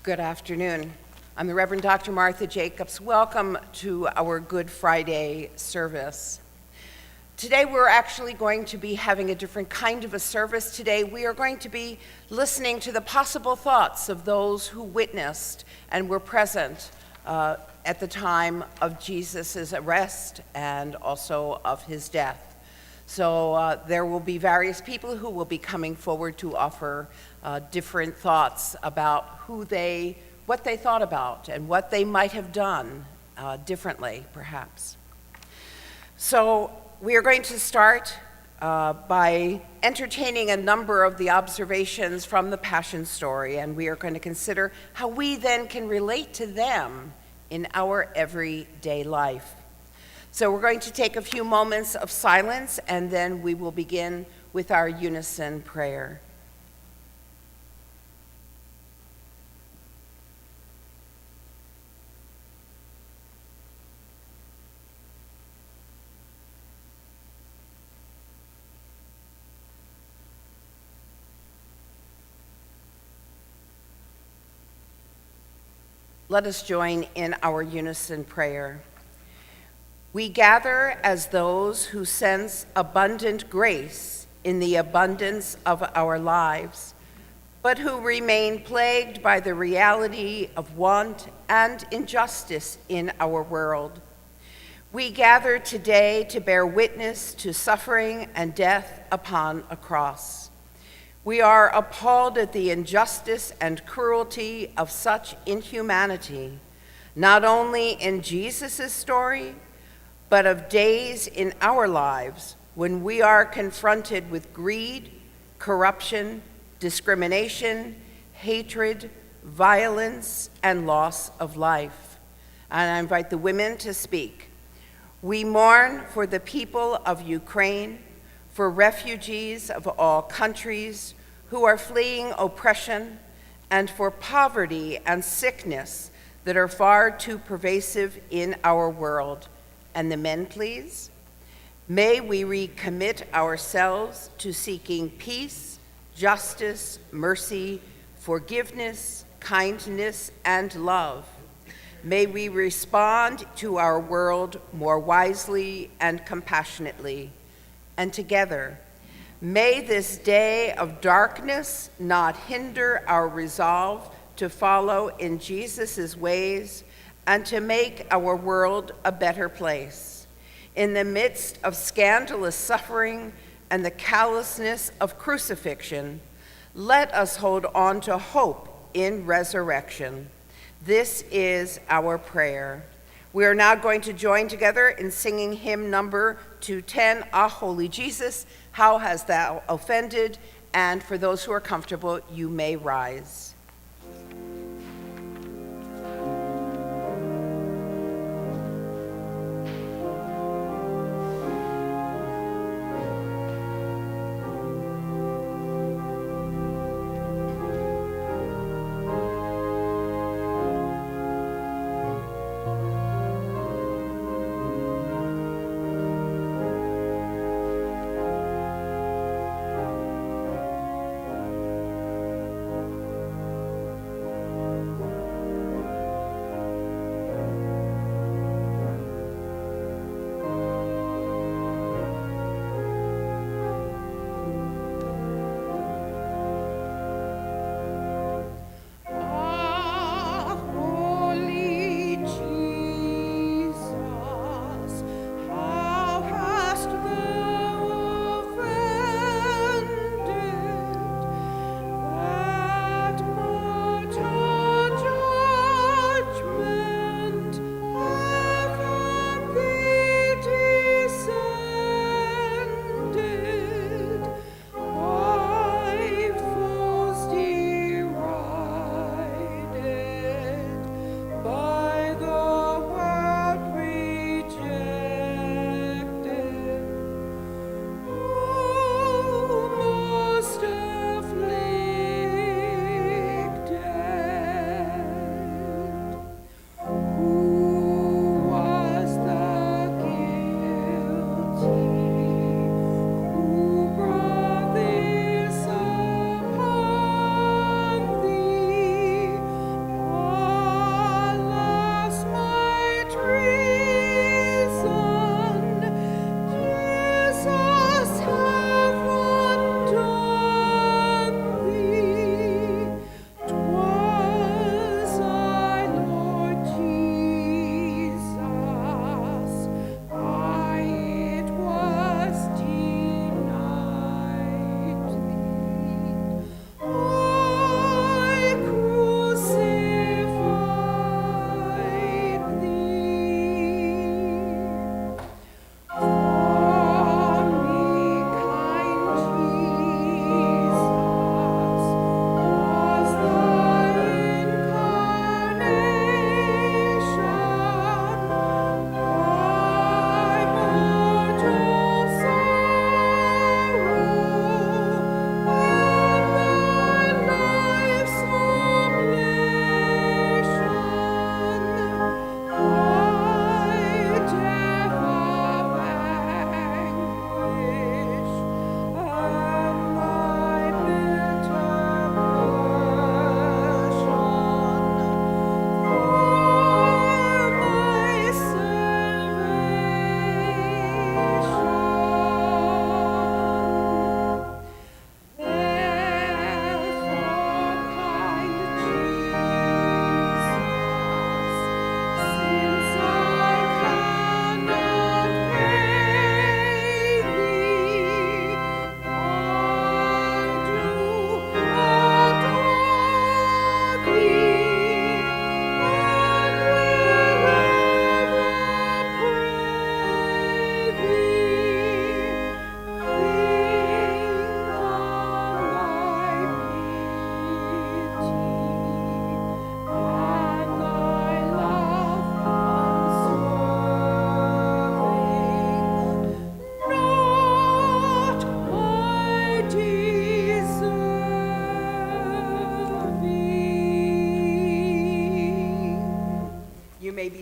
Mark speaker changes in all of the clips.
Speaker 1: Good afternoon. I'm the Reverend Dr. Martha Jacobs. Welcome to our Good Friday service. Today we're actually going to be having a different kind of a service today. We are going to be listening to the possible thoughts of those who witnessed and were present at the time of Jesus' arrest and also of his death. So there will be various people who will be coming forward to offer different thoughts about what they thought about and what they might have done differently, perhaps. So we are going to start by entertaining a number of the observations from the Passion story, and we are going to consider how we then can relate to them in our everyday life. So we're going to take a few moments of silence, and then we will begin with our unison prayer. Let us join in our unison prayer. We gather as those who sense abundant grace in the abundance of our lives, but who remain plagued by the reality of want and injustice in our world. We gather today to bear witness to suffering and death upon a cross. We are appalled at the injustice and cruelty of such inhumanity, not only in Jesus' story, but of days in our lives when we are confronted with greed, corruption, discrimination, hatred, violence, and loss of life. And I invite the women to speak. We mourn for the people of Ukraine, for refugees of all countries who are fleeing oppression, and for poverty and sickness that are far too pervasive in our world. And the men, please. May we recommit ourselves to seeking peace, justice, mercy, forgiveness, kindness, and love. May we respond to our world more wisely and compassionately. And together, may this day of darkness not hinder our resolve to follow in Jesus' ways and to make our world a better place. In the midst of scandalous suffering and the callousness of crucifixion, let us hold on to hope in resurrection. This is our prayer. We are now going to join together in singing hymn number 210, Ah, Holy Jesus, How Hast Thou Offended? And for those who are comfortable, you may rise.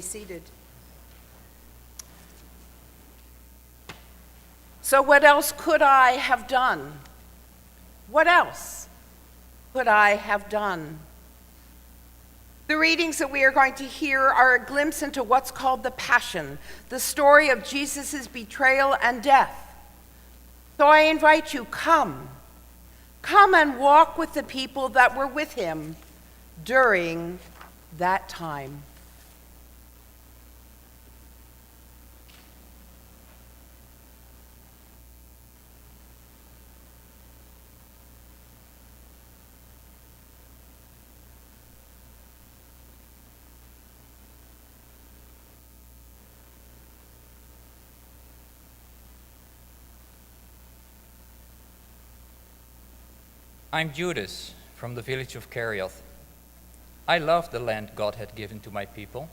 Speaker 1: seated. So what else could I have done? What else could I have done? The readings that we are going to hear are a glimpse into what's called the Passion, the story of Jesus' betrayal and death. So I invite you, come and walk with the people that were with him during that time.
Speaker 2: I'm Judas from the village of Kerioth. I love the land God had given to my people.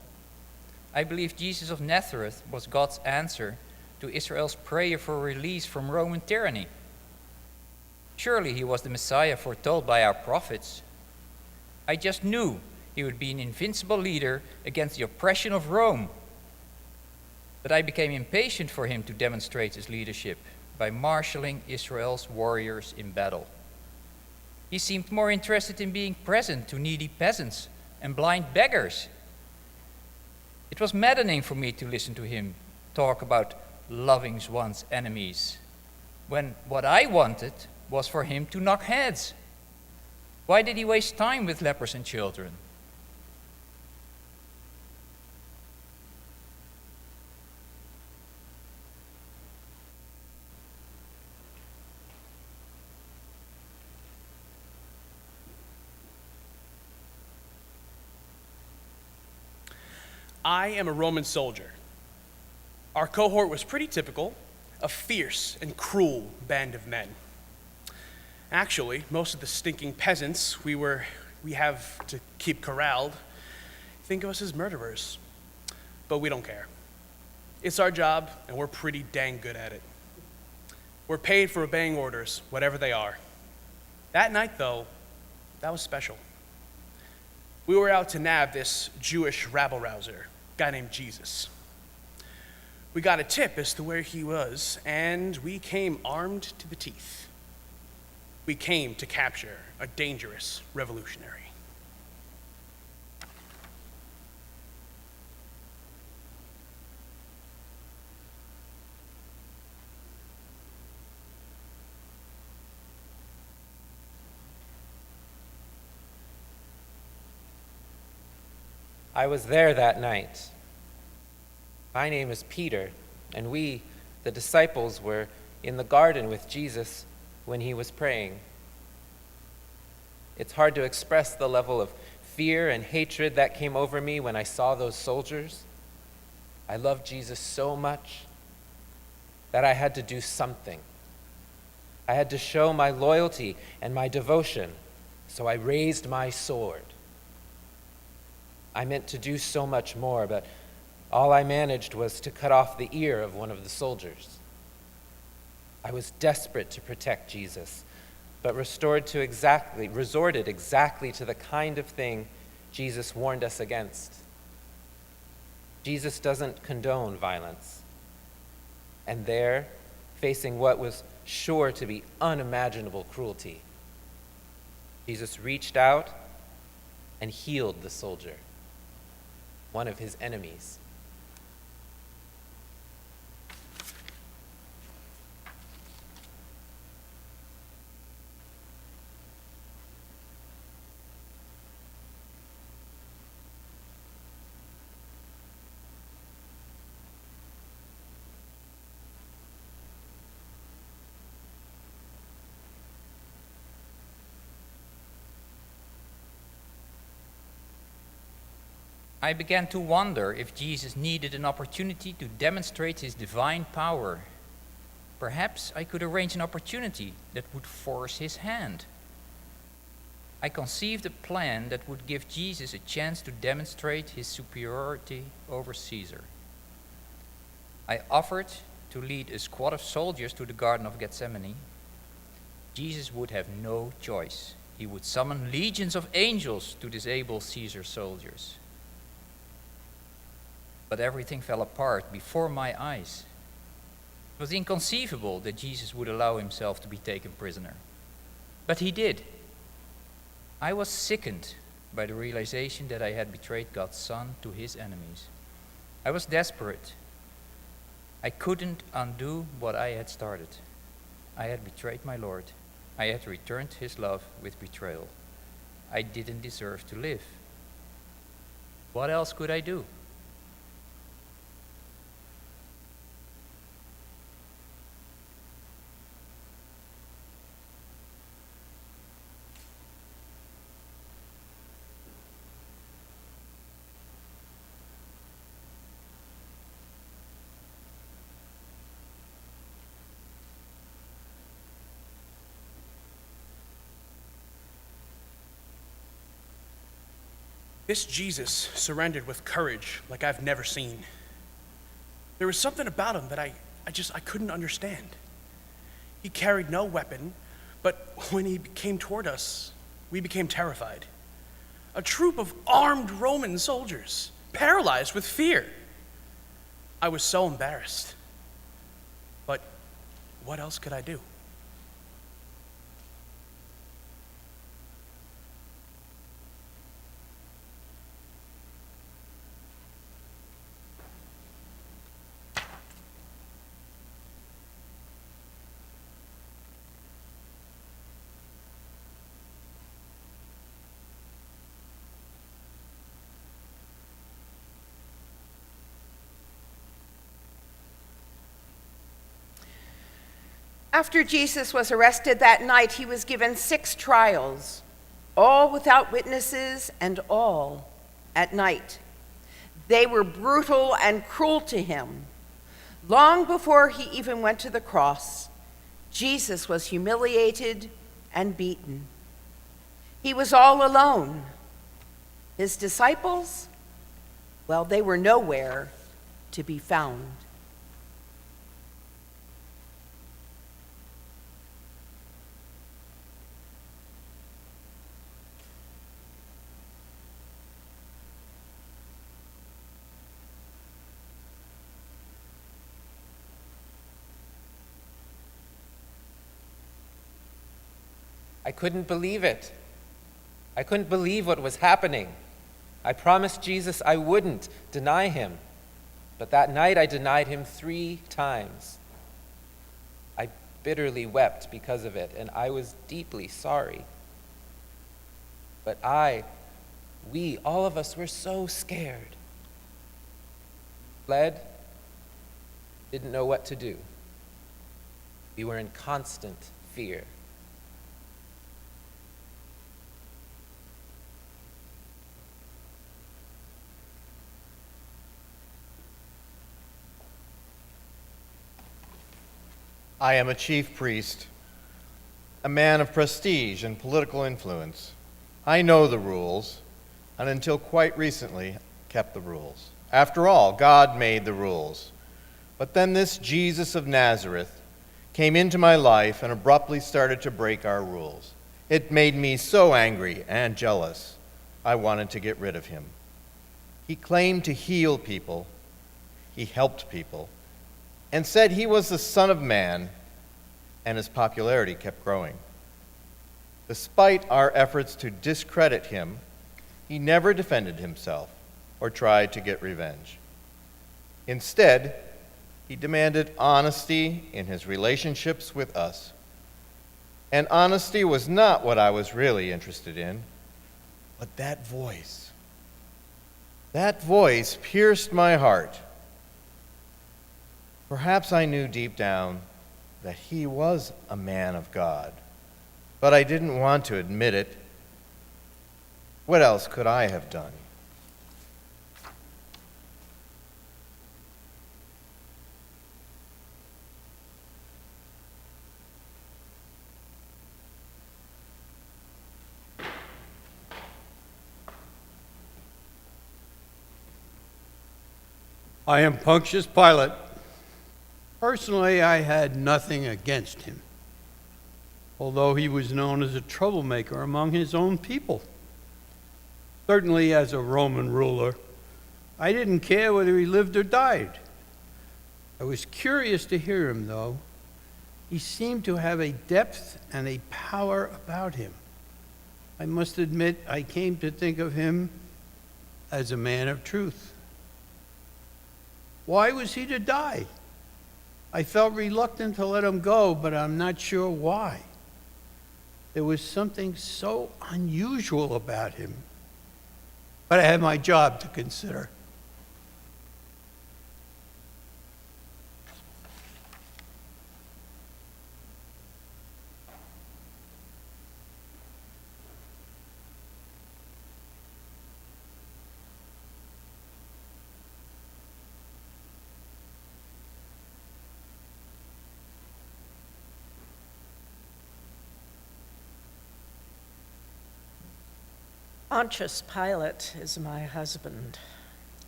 Speaker 2: I believe Jesus of Nazareth was God's answer to Israel's prayer for release from Roman tyranny. Surely he was the Messiah foretold by our prophets. I just knew he would be an invincible leader against the oppression of Rome. But I became impatient for him to demonstrate his leadership by marshaling Israel's warriors in battle. He seemed more interested in being present to needy peasants and blind beggars. It was maddening for me to listen to him talk about loving one's enemies, when what I wanted was for him to knock heads. Why did he waste time with lepers and children?
Speaker 3: I am a Roman soldier. Our cohort was pretty typical, a fierce and cruel band of men. Actually, most of the stinking peasants we have to keep corralled think of us as murderers. But we don't care. It's our job, and we're pretty dang good at it. We're paid for obeying orders, whatever they are. That night, though, that was special. We were out to nab this Jewish rabble-rouser, guy named Jesus. We got a tip as to where he was, and we came armed to the teeth. We came to capture a dangerous revolutionary.
Speaker 4: I was there that night. My name is Peter, and we, the disciples, were in the garden with Jesus when he was praying. It's hard to express the level of fear and hatred that came over me when I saw those soldiers. I loved Jesus so much that I had to do something. I had to show my loyalty and my devotion, so I raised my sword. I meant to do so much more, but all I managed was to cut off the ear of one of the soldiers. I was desperate to protect Jesus, but resorted exactly to the kind of thing Jesus warned us against. Jesus doesn't condone violence. And there, facing what was sure to be unimaginable cruelty, Jesus reached out and healed the soldier, one of his enemies.
Speaker 2: I began to wonder if Jesus needed an opportunity to demonstrate his divine power. Perhaps I could arrange an opportunity that would force his hand. I conceived a plan that would give Jesus a chance to demonstrate his superiority over Caesar. I offered to lead a squad of soldiers to the Garden of Gethsemane. Jesus would have no choice. He would summon legions of angels to disable Caesar's soldiers. but everything fell apart before my eyes. It was inconceivable that Jesus would allow himself to be taken prisoner. But he did. I was sickened by the realization that I had betrayed God's Son to his enemies. I was desperate. I couldn't undo what I had started. I had betrayed my Lord. I had returned his love with betrayal. I didn't deserve to live. What else could I do?
Speaker 3: This Jesus surrendered with courage like I've never seen. There was something about him that I couldn't understand. He carried no weapon, but when he came toward us, we became terrified. A troop of armed Roman soldiers, paralyzed with fear. I was so embarrassed. But what else could I do?
Speaker 1: After Jesus was arrested that night, he was given 6 trials, all without witnesses and all at night. They were brutal and cruel to him. Long before he even went to the cross, Jesus was humiliated and beaten. He was all alone. His disciples, well, they were nowhere to be found.
Speaker 4: I couldn't believe it. I couldn't believe what was happening. I promised Jesus I wouldn't deny him, but that night I denied him 3 times. I bitterly wept because of it, and I was deeply sorry. But we, all of us, were so scared. Fled, didn't know what to do. We were in constant fear.
Speaker 5: I am a chief priest, a man of prestige and political influence. I know the rules, and until quite recently, kept the rules. After all, God made the rules. But then this Jesus of Nazareth came into my life and abruptly started to break our rules. It made me so angry and jealous, I wanted to get rid of him. He claimed to heal people. He helped people, and said he was the Son of Man, and his popularity kept growing. Despite our efforts to discredit him, he never defended himself or tried to get revenge. Instead, he demanded honesty in his relationships with us. And honesty was not what I was really interested in, but that voice. That voice pierced my heart. Perhaps I knew deep down that he was a man of God, but I didn't want to admit it. What else could I have done?
Speaker 6: I am Pontius Pilate. Personally, I had nothing against him, although he was known as a troublemaker among his own people. Certainly, as a Roman ruler, I didn't care whether he lived or died. I was curious to hear him, though. He seemed to have a depth and a power about him. I must admit, I came to think of him as a man of truth. Why was he to die? I felt reluctant to let him go, but I'm not sure why. There was something so unusual about him. But I had my job to consider.
Speaker 7: Pontius Pilate is my husband,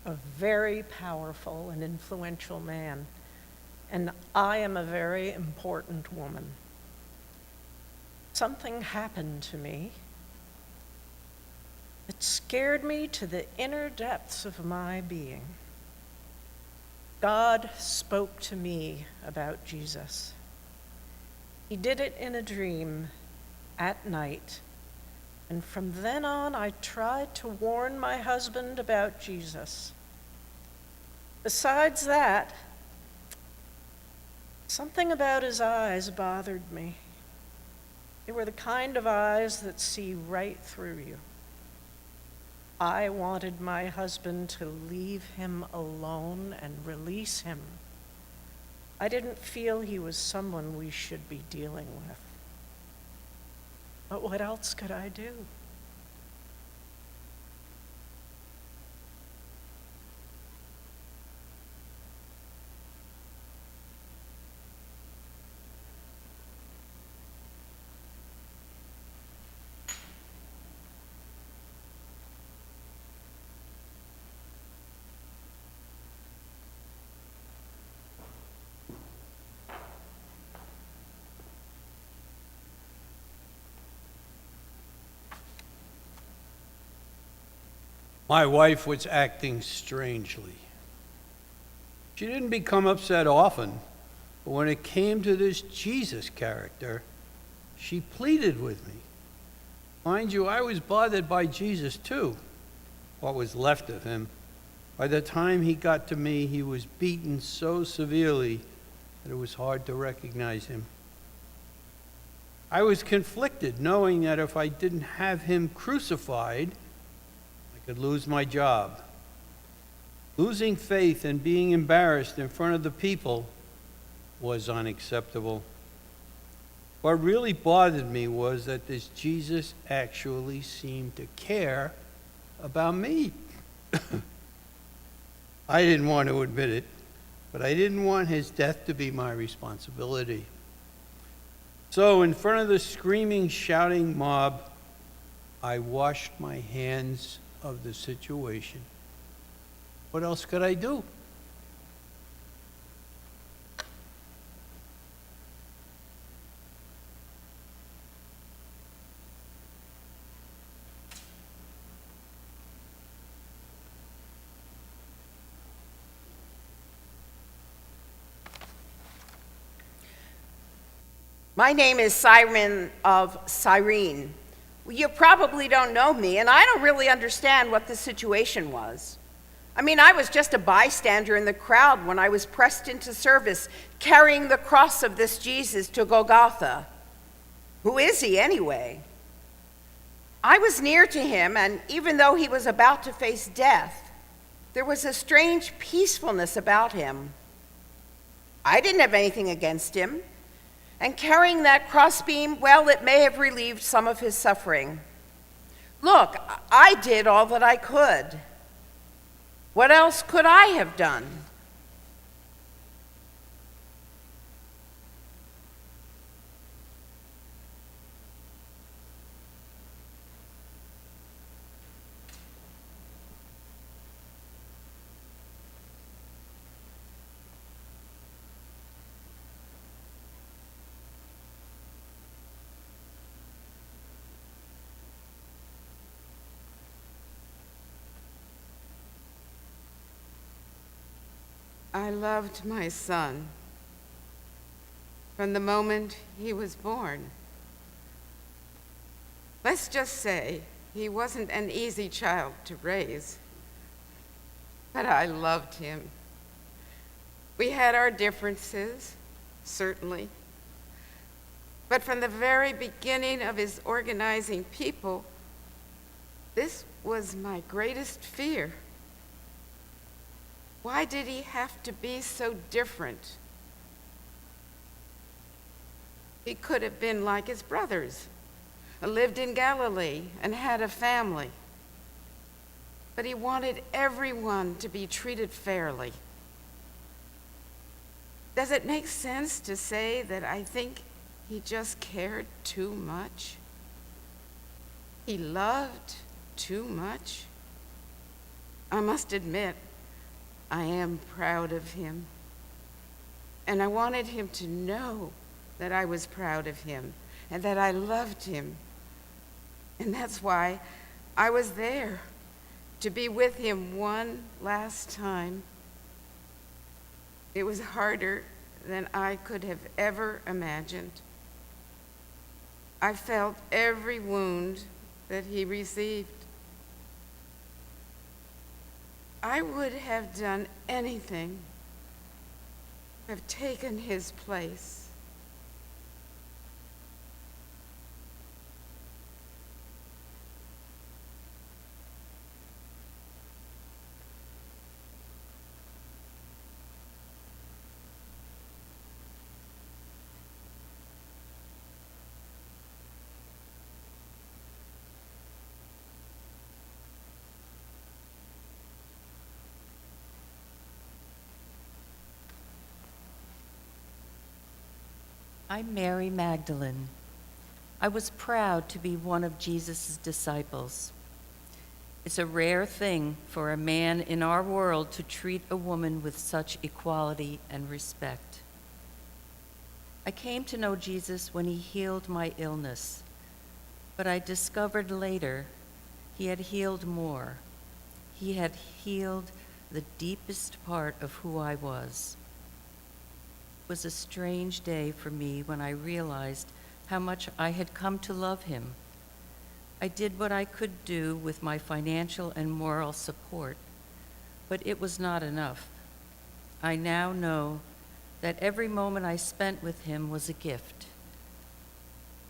Speaker 7: a very powerful and influential man, and I am a very important woman. Something happened to me. It scared me to the inner depths of my being. God spoke to me about Jesus. He did it in a dream at night. And from then on, I tried to warn my husband about Jesus. Besides that, something about his eyes bothered me. They were the kind of eyes that see right through you. I wanted my husband to leave him alone and release him. I didn't feel he was someone we should be dealing with. But what else could I do?
Speaker 6: My wife was acting strangely. She didn't become upset often, but when it came to this Jesus character, she pleaded with me. Mind you, I was bothered by Jesus too, what was left of him. By the time he got to me, he was beaten so severely that it was hard to recognize him. I was conflicted, knowing that if I didn't have him crucified, I could lose my job. Losing faith and being embarrassed in front of the people was unacceptable. What really bothered me was that this Jesus actually seemed to care about me. I didn't want to admit it, but I didn't want his death to be my responsibility. So in front of the screaming, shouting mob, I washed my hands of the situation. What else could I do?
Speaker 1: My name is Siren of Cyrene. You probably don't know me, and I don't really understand what the situation was. I mean, I was just a bystander in the crowd when I was pressed into service, carrying the cross of this Jesus to Golgotha. Who is he anyway? I was near to him, and even though he was about to face death, there was a strange peacefulness about him. I didn't have anything against him. And carrying that crossbeam, well, it may have relieved some of his suffering. Look, I did all that I could. What else could I have done?
Speaker 8: I loved my son from the moment he was born. Let's just say he wasn't an easy child to raise, but I loved him. We had our differences, certainly, but from the very beginning of his organizing people, this was my greatest fear. Why did he have to be so different? He could have been like his brothers, lived in Galilee and had a family. But he wanted everyone to be treated fairly. Does it make sense to say that I think he just cared too much? He loved too much? I must admit, I am proud of him. And I wanted him to know that I was proud of him and that I loved him. And that's why I was there, to be with him one last time. It was harder than I could have ever imagined. I felt every wound that he received. I would have done anything, have taken his place.
Speaker 9: I'm Mary Magdalene. I was proud to be one of Jesus' disciples. It's a rare thing for a man in our world to treat a woman with such equality and respect. I came to know Jesus when he healed my illness, but I discovered later he had healed more. He had healed the deepest part of who I was. It was a strange day for me when I realized how much I had come to love him. I did what I could do with my financial and moral support, but it was not enough. I now know that every moment I spent with him was a gift.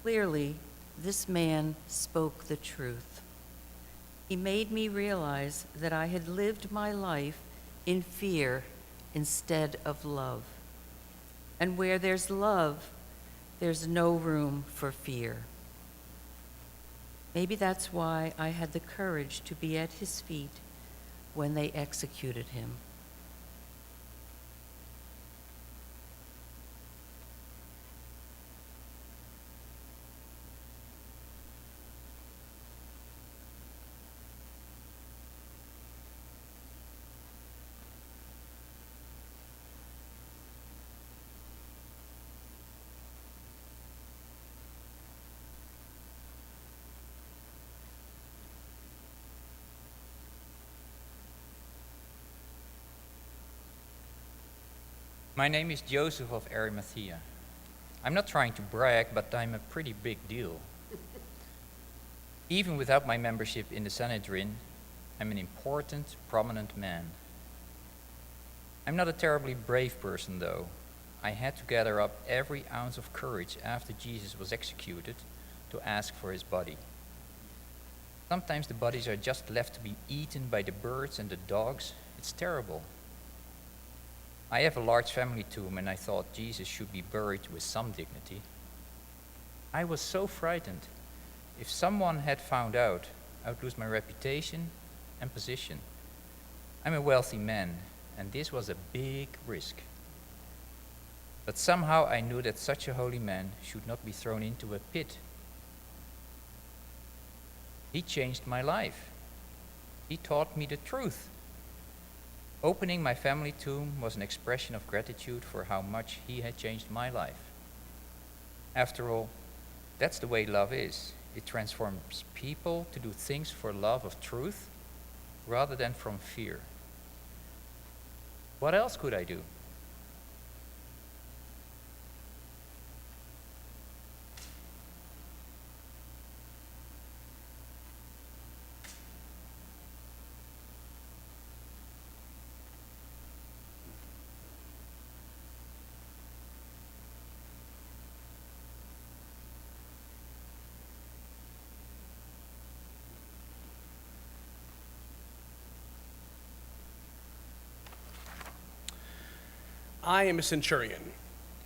Speaker 9: Clearly, this man spoke the truth. He made me realize that I had lived my life in fear instead of love. And where there's love, there's no room for fear. Maybe that's why I had the courage to be at his feet when they executed him.
Speaker 2: My name is Joseph of Arimathea. I'm not trying to brag, but I'm a pretty big deal. Even without my membership in the Sanhedrin, I'm an important, prominent man. I'm not a terribly brave person, though. I had to gather up every ounce of courage after Jesus was executed to ask for his body. Sometimes the bodies are just left to be eaten by the birds and the dogs. It's terrible. I have a large family tomb, and I thought Jesus should be buried with some dignity. I was so frightened. If someone had found out, I would lose my reputation and position. I'm a wealthy man, and this was a big risk. But somehow I knew that such a holy man should not be thrown into a pit. He changed my life. He taught me the truth. Opening my family tomb was an expression of gratitude for how much he had changed my life. After all, that's the way love is. It transforms people to do things for love of truth rather than from fear. What else could I do?
Speaker 3: I am a centurion,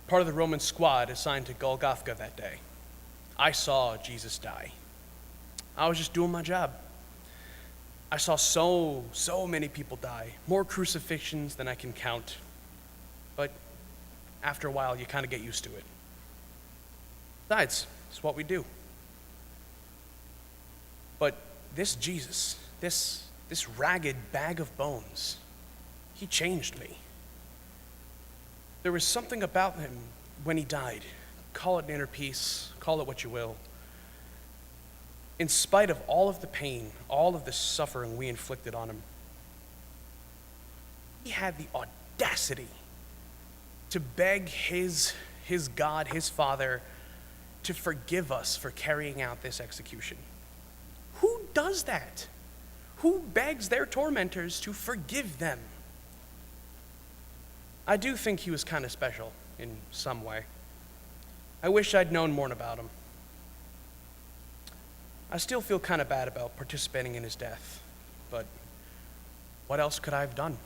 Speaker 3: part of the Roman squad assigned to Golgotha that day. I saw Jesus die. I was just doing my job. I saw so many people die, more crucifixions than I can count. But after a while, you kind of get used to it. Besides, it's what we do. But this Jesus, this ragged bag of bones, he changed me. There was something about him when he died. Call it an inner peace, call it what you will. In spite of all of the pain, all of the suffering we inflicted on him, he had the audacity to beg his God, his Father, to forgive us for carrying out this execution. Who does that? Who begs their tormentors to forgive them? I do think he was kind of special in some way. I wish I'd known more about him. I still feel kind of bad about participating in his death, but what else could I have done?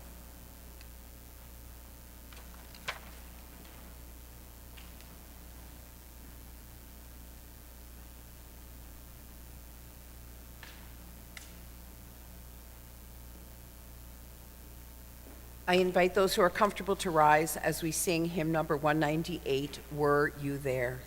Speaker 1: I invite those who are comfortable to rise as we sing hymn number 198, Were You There?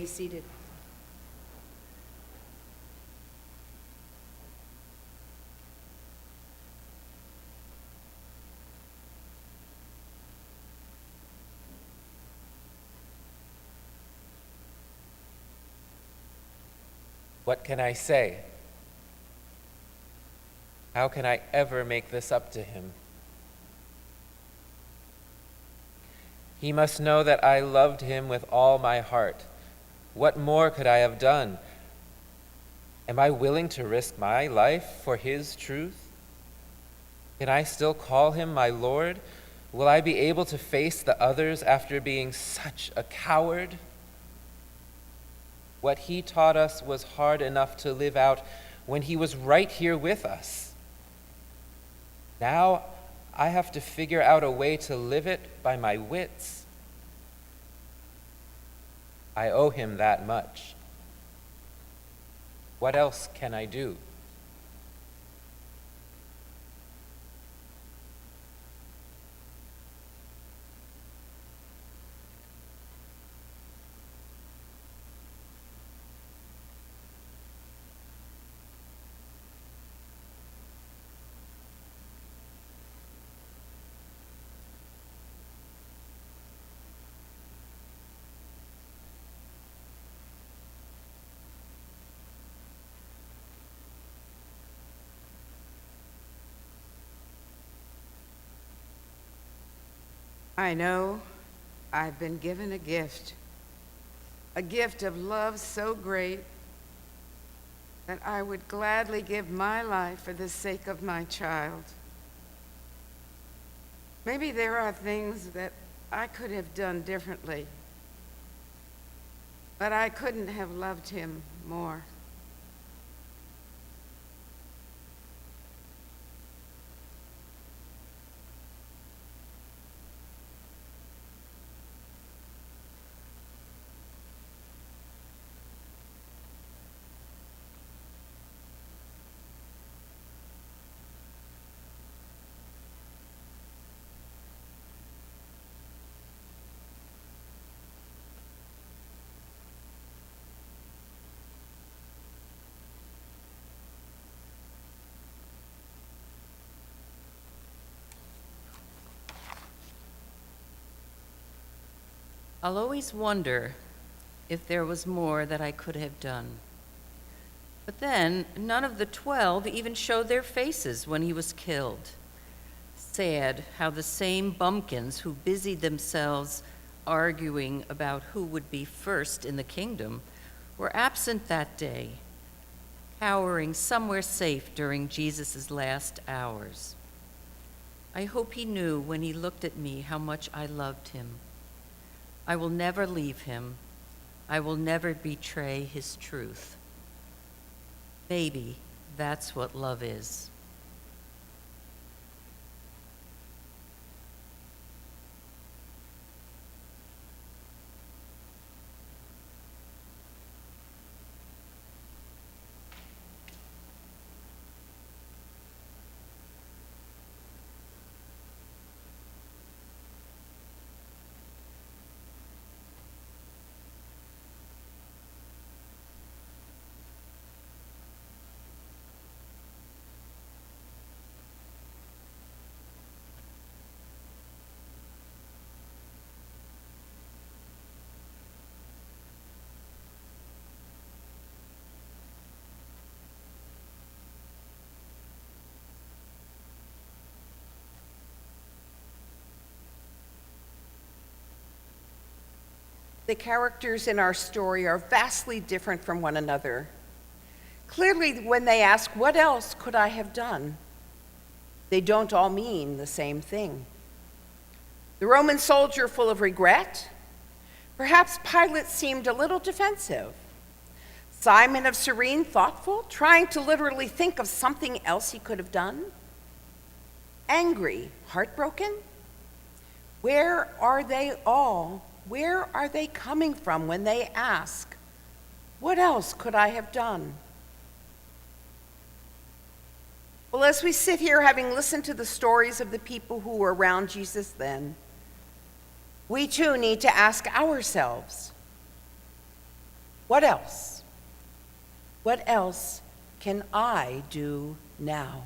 Speaker 1: be seated.
Speaker 4: What can I say? How can I ever make this up to him? He must know that I loved him with all my heart. What more could I have done? Am I willing to risk my life for his truth? Can I still call him my Lord? Will I be able to face the others after being such a coward? What he taught us was hard enough to live out when he was right here with us. Now I have to figure out a way to live it by my wits. I owe him that much. What else can I do?
Speaker 8: I know I've been given a gift of love so great that I would gladly give my life for the sake of my child. Maybe there are things that I could have done differently, but I couldn't have loved him more.
Speaker 9: I'll always wonder if there was more that I could have done. But then, none of the 12 even showed their faces when he was killed. Sad how the same bumpkins who busied themselves arguing about who would be first in the kingdom were absent that day, cowering somewhere safe during Jesus' last hours. I hope he knew when he looked at me how much I loved him. I will never leave him. I will never betray his truth. Maybe that's what love is.
Speaker 1: The characters in our story are vastly different from one another. Clearly, when they ask, "What else could I have done?" they don't all mean the same thing. The Roman soldier full of regret? Perhaps Pilate seemed a little defensive. Simon of Cyrene thoughtful, trying to literally think of something else he could have done? Angry, heartbroken? Where are they all? Where are they coming from when they ask, "What else could I have done?" Well, as we sit here having listened to the stories of the people who were around Jesus then, we too need to ask ourselves, What else? What else can I do now?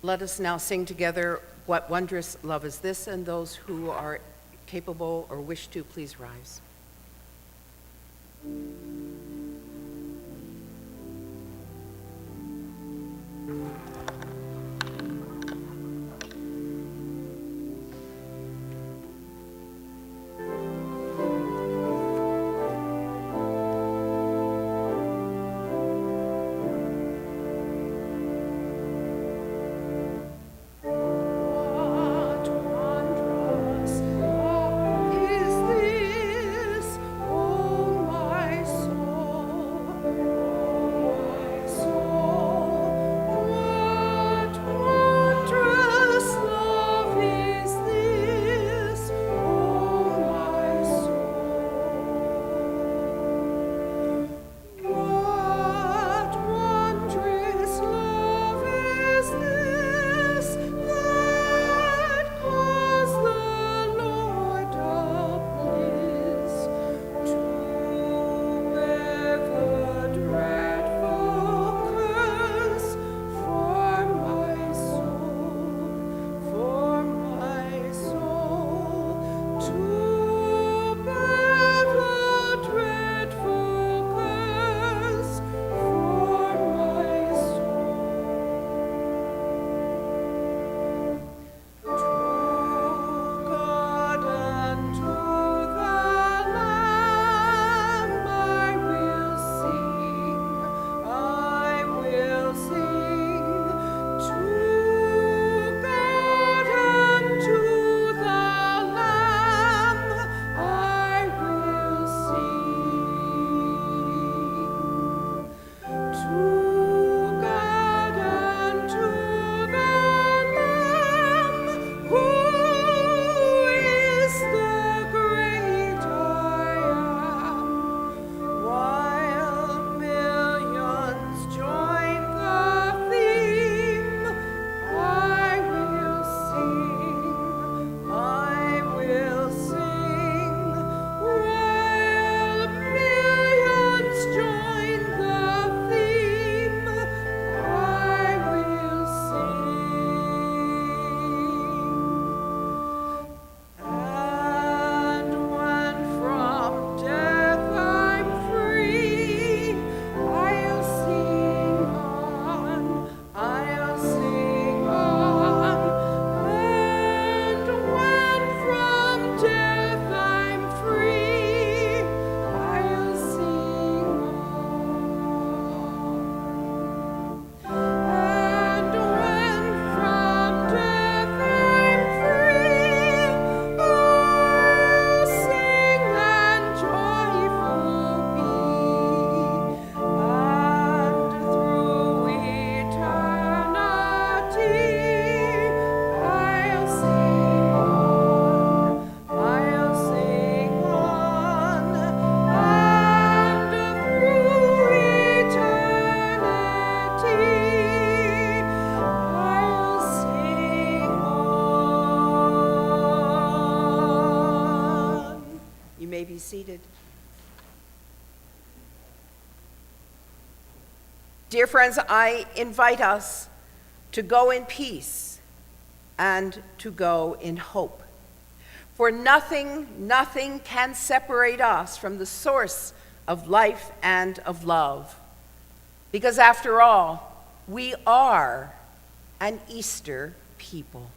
Speaker 1: Let us now sing together, "What Wondrous Love Is This?" and those who are capable or wish to, please rise. What wondrous love is this? Dear friends, I invite us to go in peace and to go in hope. For nothing can separate us from the source of life and of love. Because after all, we are an Easter people.